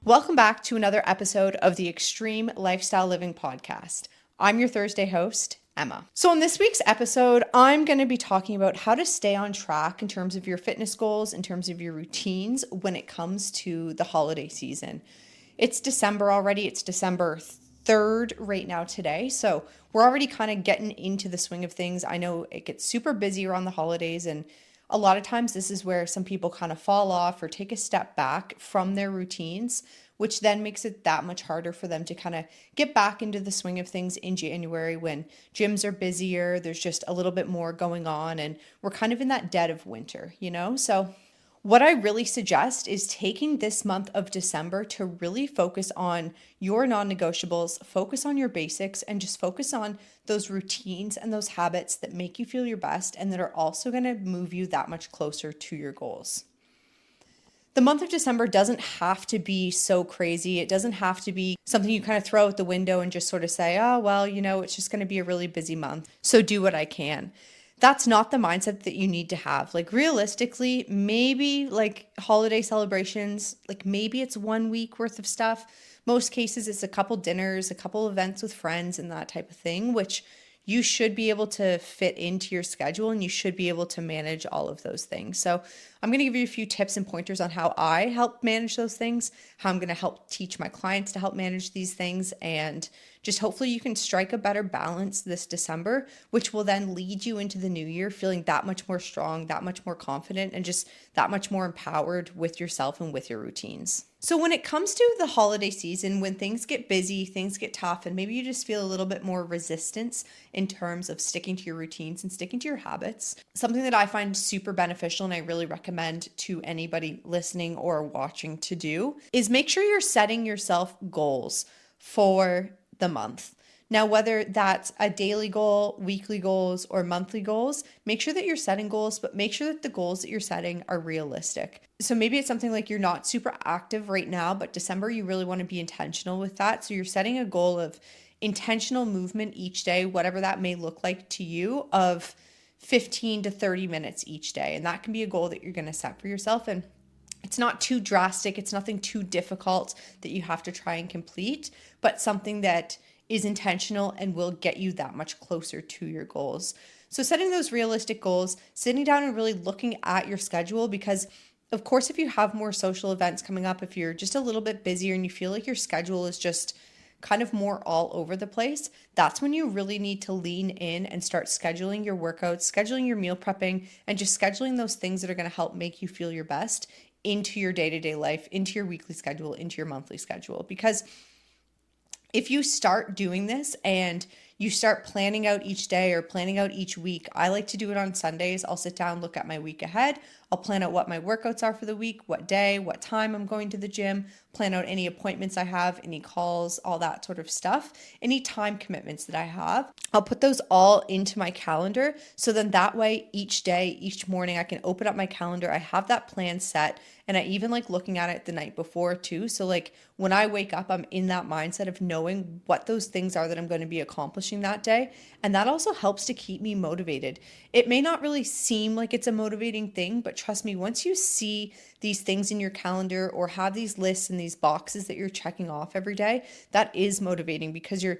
Welcome back to another episode of the Extreme Lifestyle Living Podcast. I'm your Thursday host, Emma. So in this week's episode, I'm going to be talking about how to stay on track in terms of your fitness goals, in terms of your routines when it comes to the holiday season. It's December already. It's December 3rd right now today. So we're already kind of getting into the swing of things. I know it gets super busy around the holidays, and a lot of times this is where some people kind of fall off or take a step back from their routines, which then makes it that much harder for them to kind of get back into the swing of things in January when gyms are busier, there's just a little bit more going on, and we're kind of in that dead of winter, So what I really suggest is taking this month of December to really focus on your non-negotiables, focus on your basics, and just focus on those routines and those habits that make you feel your best and that are also going to move you that much closer to your goals. The month of December doesn't have to be so crazy. It doesn't have to be something you kind of throw out the window and just sort of say, oh, well, it's just going to be a really busy month, so do what I can. That's not the mindset that you need to have. Like realistically, maybe like holiday celebrations, like maybe it's 1 week worth of stuff. Most cases it's a couple dinners, a couple events with friends and that type of thing, which you should be able to fit into your schedule and you should be able to manage all of those things. So I'm going to give you a few tips and pointers on how I help manage those things, how I'm going to help teach my clients to help manage these things, and just hopefully you can strike a better balance this December, which will then lead you into the new year feeling that much more strong, that much more confident, and just that much more empowered with yourself and with your routines. So when it comes to the holiday season, when things get busy, things get tough, and maybe you just feel a little bit more resistance in terms of sticking to your routines and sticking to your habits, something that I find super beneficial and I really recommend to anybody listening or watching to do is make sure you're setting yourself goals for the month. Now, whether that's a daily goal, weekly goals, or monthly goals, make sure that you're setting goals, but make sure that the goals that you're setting are realistic. So maybe it's something like you're not super active right now, but December, you really want to be intentional with that. So you're setting a goal of intentional movement each day, whatever that may look like to you, of 15 to 30 minutes each day. And that can be a goal that you're going to set for yourself. And it's not too drastic. It's nothing too difficult that you have to try and complete, but something that is intentional and will get you that much closer to your goals. So setting those realistic goals, sitting down and really looking at your schedule, because of course, if you have more social events coming up, if you're just a little bit busier and you feel like your schedule is just kind of more all over the place, that's when you really need to lean in and start scheduling your workouts, scheduling your meal prepping, and just scheduling those things that are going to help make you feel your best into your day-to-day life, into your weekly schedule, into your monthly schedule. Because if you start doing this and you start planning out each day or planning out each week, I like to do it on Sundays. I'll sit down, look at my week ahead. I'll plan out what my workouts are for the week, what day, what time I'm going to the gym, plan out any appointments I have, any calls, all that sort of stuff, any time commitments that I have. I'll put those all into my calendar. So then that way, each day, each morning, I can open up my calendar. I have that plan set. And I even like looking at it the night before too. So like when I wake up, I'm in that mindset of knowing what those things are that I'm going to be accomplishing that day. And that also helps to keep me motivated. It may not really seem like it's a motivating thing, but trust me, once you see these things in your calendar or have these lists and these boxes that you're checking off every day, that is motivating because you're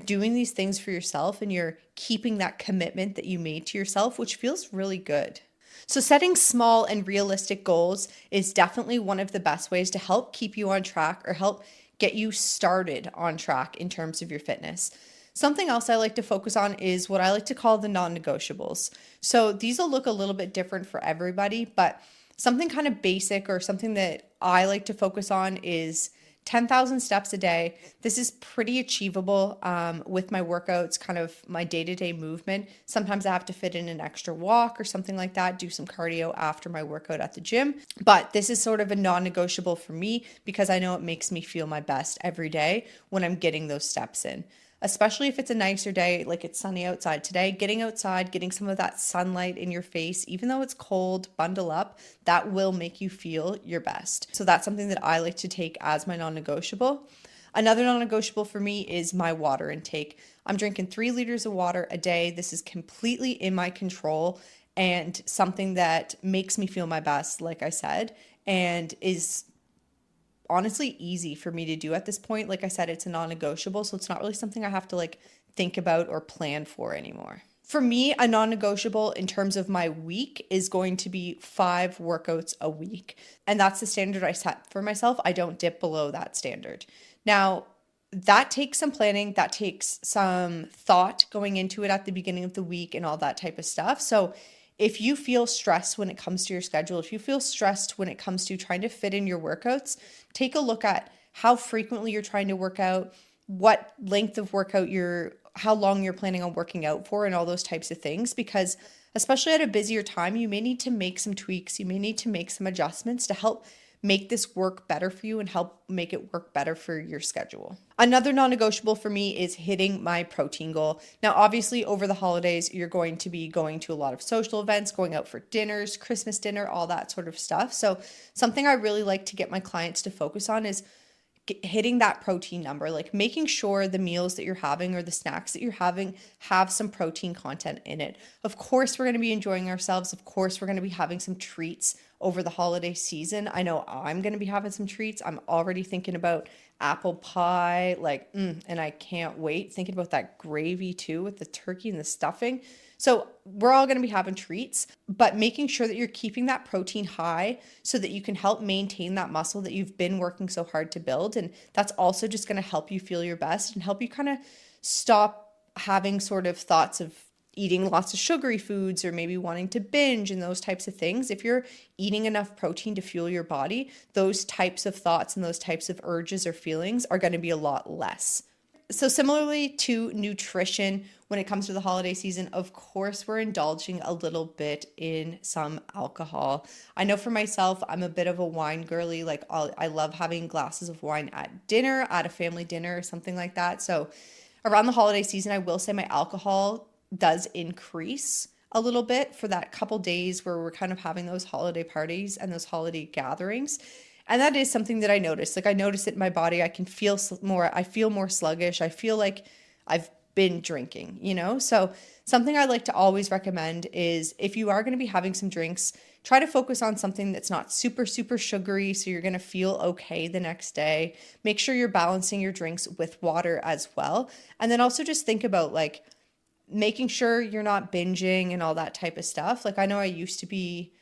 doing these things for yourself and you're keeping that commitment that you made to yourself, which feels really good. So setting small and realistic goals is definitely one of the best ways to help keep you on track or help get you started on track in terms of your fitness. Something else I like to focus on is what I like to call the non-negotiables. So these will look a little bit different for everybody, but something kind of basic or something that I like to focus on is 10,000 steps a day. This is pretty achievable with my workouts, kind of my day-to-day movement. Sometimes I have to fit in an extra walk or something like that, do some cardio after my workout at the gym. But this is sort of a non-negotiable for me because I know it makes me feel my best every day when I'm getting those steps in. Especially if it's a nicer day, like it's sunny outside today, getting outside, getting some of that sunlight in your face, even though it's cold, bundle up, that will make you feel your best. So that's something that I like to take as my non-negotiable. Another non-negotiable for me is my water intake. I'm drinking 3 liters of water a day. This is completely in my control and something that makes me feel my best, like I said, and is honestly easy for me to do at this point. Like I said, it's a non-negotiable, so it's not really something I have to like think about or plan for anymore. For me, a non-negotiable in terms of my week is going to be 5 workouts a week. And that's the standard I set for myself. I don't dip below that standard. Now, that takes some planning, that takes some thought going into it at the beginning of the week and all that type of stuff. So if you feel stressed when it comes to your schedule, if you feel stressed when it comes to trying to fit in your workouts, take a look at how frequently you're trying to work out, what length of workout how long you're planning on working out for, and all those types of things. Because especially at a busier time, you may need to make some tweaks, you may need to make some adjustments to help make this work better for you and help make it work better for your schedule. Another non-negotiable for me is hitting my protein goal. Now, obviously over the holidays, you're going to be going to a lot of social events, going out for dinners, Christmas dinner, all that sort of stuff. So something I really like to get my clients to focus on is hitting that protein number, like making sure the meals that you're having or the snacks that you're having have some protein content in it. Of course, we're going to be enjoying ourselves. Of course, we're going to be having some treats over the holiday season. I know I'm going to be having some treats. I'm already thinking about apple pie, and I can't wait. Thinking about that gravy too with the turkey and the stuffing. So we're all going to be having treats, but making sure that you're keeping that protein high so that you can help maintain that muscle that you've been working so hard to build. And that's also just going to help you feel your best and help you kind of stop having sort of thoughts of eating lots of sugary foods or maybe wanting to binge and those types of things. If you're eating enough protein to fuel your body, those types of thoughts and those types of urges or feelings are going to be a lot less. So similarly to nutrition, when it comes to the holiday season, of course, we're indulging a little bit in some alcohol. I know for myself, I'm a bit of a wine girly. Like I love having glasses of wine at dinner, at a family dinner or something like that. So around the holiday season, I will say my alcohol does increase a little bit for that couple days where we're kind of having those holiday parties and those holiday gatherings. And that is something that I notice. Like I notice it in my body. I feel more sluggish. I feel like I've been drinking, So something I like to always recommend is if you are going to be having some drinks, try to focus on something that's not super, super sugary. So you're going to feel okay the next day. Make sure you're balancing your drinks with water as well. And then also just think about like making sure you're not binging and all that type of stuff. Like I know I used to be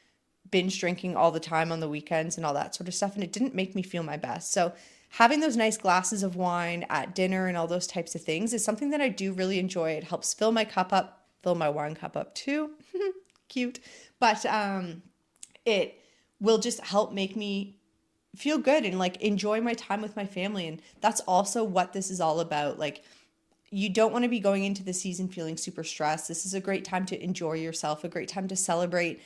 binge drinking all the time on the weekends and all that sort of stuff, and it didn't make me feel my best. So having those nice glasses of wine at dinner and all those types of things is something that I do really enjoy. It helps fill my cup up, fill my wine cup up too. Cute. But it will just help make me feel good and like enjoy my time with my family. And that's also what this is all about. Like you don't want to be going into the season feeling super stressed. This is a great time to enjoy yourself, a great time to celebrate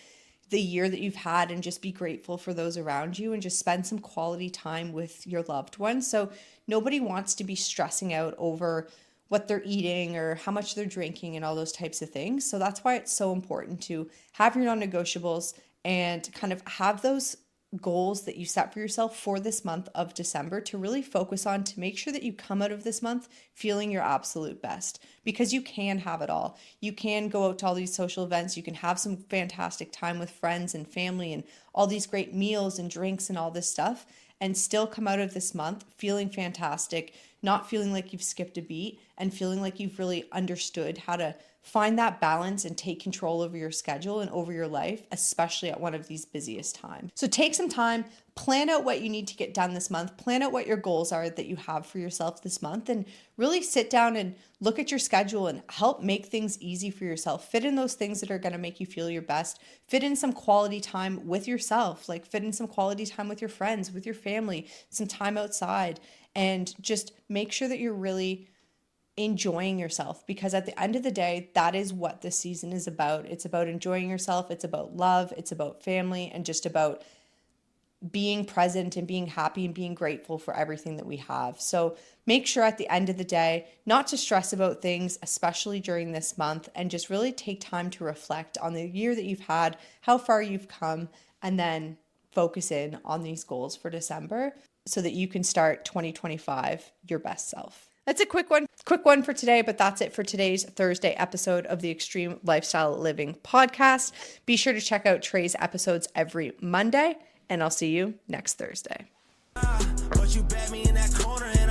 the year that you've had and just be grateful for those around you and just spend some quality time with your loved ones. So nobody wants to be stressing out over what they're eating or how much they're drinking and all those types of things. So that's why it's so important to have your non-negotiables and kind of have those goals that you set for yourself for this month of December to really focus on, to make sure that you come out of this month feeling your absolute best, because you can have it all. You can go out to all these social events. You can have some fantastic time with friends and family and all these great meals and drinks and all this stuff, and still come out of this month feeling fantastic, not feeling like you've skipped a beat, and feeling like you've really understood how to find that balance and take control over your schedule and over your life, especially at one of these busiest times. So take some time, plan out what you need to get done this month, plan out what your goals are that you have for yourself this month, and really sit down and look at your schedule and help make things easy for yourself. Fit in those things that are going to make you feel your best. Fit in some quality time with yourself, like fit in some quality time with your friends, with your family, some time outside, and just make sure that you're really enjoying yourself, because at the end of the day, that is what this season is about. It's about enjoying yourself. It's about love. It's about family, and just about being present and being happy and being grateful for everything that we have. So make sure at the end of the day not to stress about things, especially during this month, and just really take time to reflect on the year that you've had, how far you've come, and then focus in on these goals for December so that you can start 2025 your best self. That's a quick one for today, but that's it for today's Thursday episode of the Extreme Lifestyle Living podcast. Be sure to check out Trey's episodes every Monday, and I'll see you next Thursday. But you back me in that corner.